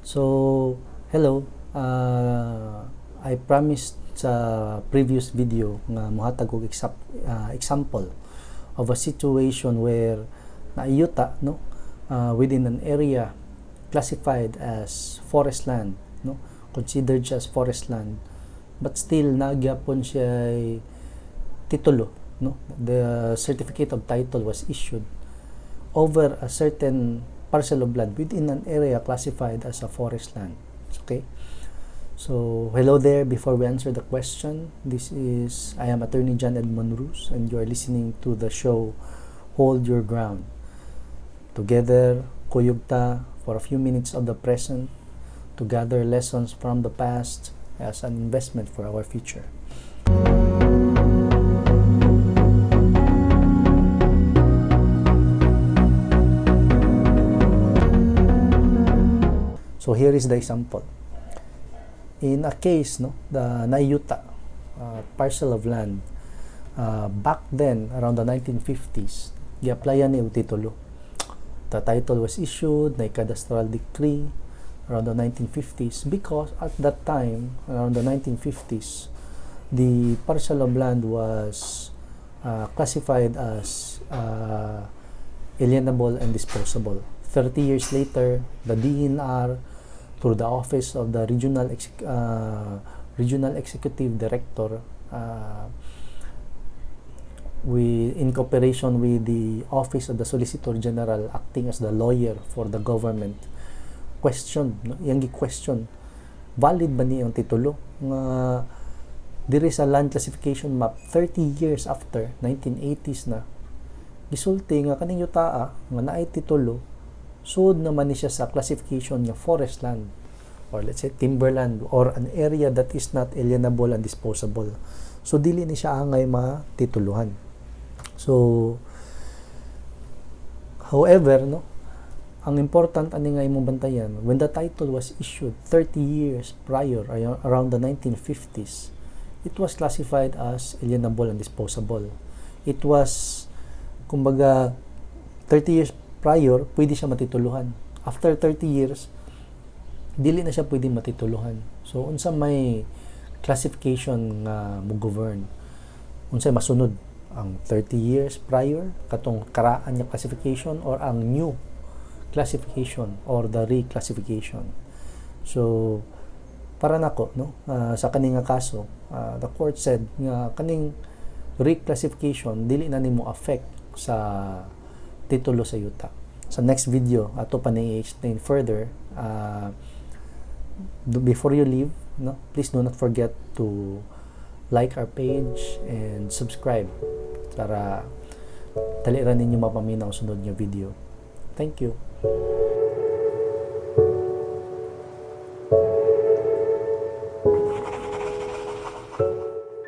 So, hello. I promised sa previous video nga mohatag og example of a situation where naayuta within an area classified as forest land, considered as forest land, but still nagyapon siya titulo, the certificate of title was issued over a certain parcel of land within an area classified as a forest land. Okay, so hello there. Before we answer the question, I am Attorney John Edmond Ruz, and you are listening to the show Hold Your Ground. Together, kuyugta for a few minutes of the present to gather lessons from the past as an investment for our future. So here is the example. In a case, the naayuta parcel of land, back then, around the 1950s, gi-applyan ni titulo. The title was issued, na cadastral decree around the 1950s because at that time, around the 1950s, the parcel of land was classified as alienable and disposable. 30 years later, the DNR, through the office of the regional executive director, in cooperation with the office of the Solicitor General acting as the lawyer for the government, question, valid ba niya ang titulo nga diri sa land classification map 30 years after 1980s na gisulti nga kaning yutaa nga naay titulo sud naman ni siya sa classification nga forest land, or let's say timberland, or an area that is not alienable and disposable. So dili ni siya angay matituluhan. So however, ang important ani nga imong bantayan, when the title was issued 30 years prior, around the 1950s, it was classified as alienable and disposable. It was, kumbaga, 30 years prior, pwede siya matituluhan. After 30 years, dili na siya pwede matituluhan. So, unsa may classification nga mo govern? Unsa masunod? Ang 30 years prior, katong karaan niya classification, or ang new classification, or the reclassification. So, para nako, sa kaning nga kaso, the court said nga kaning reclassification dili na nimo affect sa titulo sa yuta. Sa next video, ato pa ni-explain further. Before you leave, please do not forget to like our page and subscribe para taliran ninyo mapaminaw sunod nga video. Thank you.